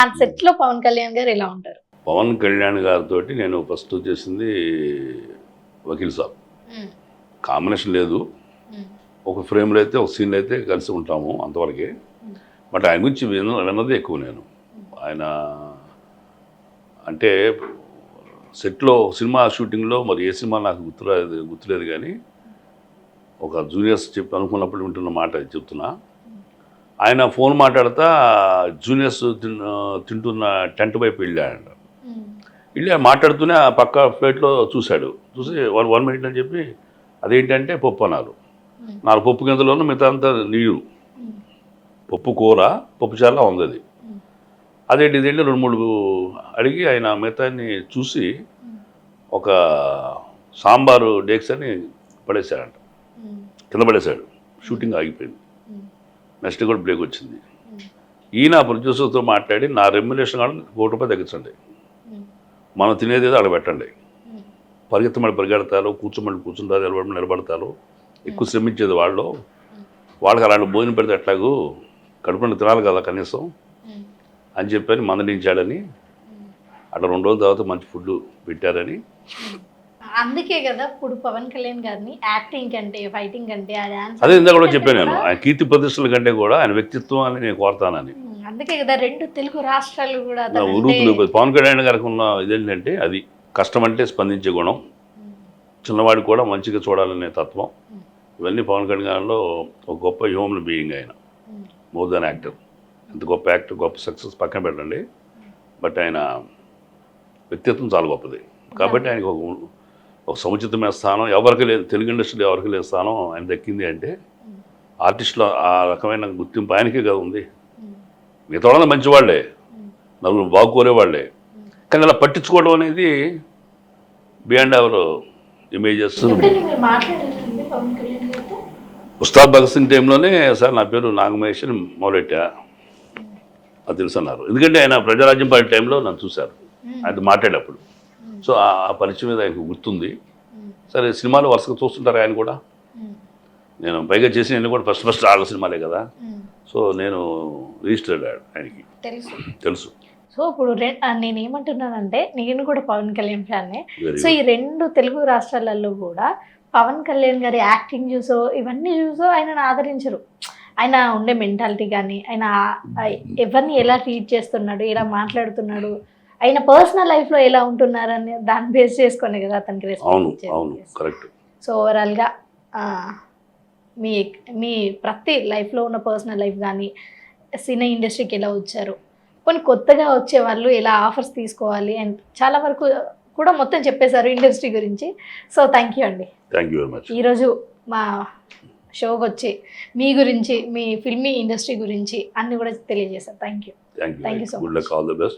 ఆ సెట్ లో పవన్ కళ్యాణ్ గారు ఎలా ఉంటారు? పవన్ కళ్యాణ్ గారితో నేను ఫస్ట్ చేసింది వకీల్ సాబ్. కాంబినేషన్ లేదు, ఒక ఫ్రేమ్లో అయితే ఒక సీన్లో అయితే కలిసి ఉంటాము అంతవరకే. బట్ ఆయన గురించి విన్నదే ఎక్కువ నేను. ఆయన అంటే సెట్లో సినిమా షూటింగ్లో మరి ఏ సినిమా నాకు గుర్తులేదు కానీ ఒక జూనియర్స్ చెప్పి అనుకున్నప్పుడు వింటున్న మాట చెప్తున్నా. ఆయన ఫోన్ మాట్లాడుతా జూనియర్స్ తింటున్న టెంట్ వైపు వెళ్ళి మాట్లాడుతూనే ఆ పక్క ప్లేట్లో చూశాడు. చూసి 1 మినిట్ అని చెప్పి అదేంటంటే పప్పు అన్నారు. 4 పప్పు గింజలోనూ మిగతా అంతా నీరు, పప్పు కూర, పప్పు చాలా ఉంది అది. అదేంటి ఇదేంటి 2-3 అడిగి ఆయన మిగతాన్ని చూసి ఒక సాంబారు డేక్స్ అని పడేశాడంట, కింద పడేశాడు. షూటింగ్ ఆగిపోయింది. నెక్స్ట్ కూడా బ్రేక్ వచ్చింది. ఈయన ప్రొడ్యూసర్తో మాట్లాడి నా రెమ్యులేషన్ కానీ ₹1 తగ్గించండి, మనం తినేది ఏదో అక్కడ పెట్టండి. పరిగెత్తమని పరిగెడతారు, కూర్చోమని కూర్చుంటారు, నిలబడమని నిలబడతారు. ఎక్కువ శ్రమించేది వాళ్ళకి అలాంటి భోజనం పెడితే ఎట్లాగూ కడుపుని తినాలి కదా కనీసం అని చెప్పని మందలించాడని, అట్లా 2 రోజుల తర్వాత మంచి ఫుడ్ పెట్టారని. అందుకే కదా ఇప్పుడు పవన్ కళ్యాణ్ గారిని యాక్టింగ్ కంటే ఫైటింగ్ కంటే అదే ఇందాక కూడా చెప్పాను నేను, ఆయన కీర్తి ప్రతిష్టల కంటే కూడా ఆయన వ్యక్తిత్వం అని నేను కోరుతానని. అందుకే కదా 2 తెలుగు రాష్ట్రాలు కూడా పవన్ కళ్యాణ్ గారికి ఉన్న ఇదేంటంటే అది కష్టం అంటే స్పందించే గుణం, చిన్నవాడికి కూడా మంచిగా చూడాలనే తత్వం. ఇవన్నీ పవన్ కళ్యాణ్లో ఒక గొప్ప హ్యూమన్ బీయింగ్. ఆయన మోర్ దాన్ యాక్టర్. ఎంత గొప్ప యాక్టర్, గొప్ప సక్సెస్ పక్కన పెట్టండి, బట్ ఆయన వ్యక్తిత్వం చాలా గొప్పది. కాబట్టి ఆయనకు ఒక సముచితమైన స్థానం ఎవరికి లేదు, తెలుగు ఇండస్ట్రీలో ఎవరికి లేదు స్థానం ఆయన దక్కింది అంటే ఆర్టిస్టులో ఆ రకమైన గుర్తింపు ఆయనకే కదా ఉంది. మిగతా వాళ్ళంతా మంచివాళ్లే, నలుగురు బాగుకోరేవాళ్లే, కానీ అలా పట్టించుకోవడం అనేది beyond our images. Ustad Bhagat Singh టైంలోనే సార్ నా పేరు నాగమహేష్ అని మొదలెట్టా, అది తెలుసు అన్నారు. ఎందుకంటే ఆయన ప్రజారాజ్యం పార్టీ టైంలో నన్ను చూశారు, ఆయన మాట్లాడేటప్పుడు. సో ఆ పరిచయం మీద ఆయనకు గుర్తుంది. సరే సినిమాలు వరుసగా చూస్తుంటారు ఆయన కూడా. నేను పైగా చేసిన కూడా ఫస్ట్ ఆడ సినిమాలే కదా. సో నేను రిజిస్టర్డ్ ఆయనకి తెలుసు. సో ఇప్పుడు నేను ఏమంటున్నానంటే నేను కూడా పవన్ కళ్యాణ్ ఫ్యాన్నే. సో ఈ 2 తెలుగు రాష్ట్రాలలో కూడా పవన్ కళ్యాణ్ గారి యాక్టింగ్ చూసో ఇవన్నీ చూసో ఆయనను ఆదరించరు. ఆయన ఉండే మెంటాలిటీ కానీ, ఆయన ఎవరిని ఎలా ట్రీట్ చేస్తున్నాడు, ఎలా మాట్లాడుతున్నాడు, ఆయన పర్సనల్ లైఫ్లో ఎలా ఉంటున్నారని దాన్ని బేస్ చేసుకొని కదా అతనికి రెస్పెక్ట్. సో ఓవరాల్గా మీ ప్రతి లైఫ్లో ఉన్న పర్సనల్ లైఫ్ కానీ, సినీ ఇండస్ట్రీకి ఎలా వచ్చారు, కొన్ని కొత్తగా వచ్చే వాళ్ళు ఎలా ఆఫర్స్ తీసుకోవాలి అండ్ చాలా వరకు కూడా మొత్తం చెప్పేశారు ఇండస్ట్రీ గురించి. సో థ్యాంక్ యూ అండి. Thank you very much. ఈరోజు మా షోకి వచ్చి మీ గురించి, మీ ఫిల్మీ ఇండస్ట్రీ గురించి అన్ని కూడా తెలియజేశారు. Thank you so much.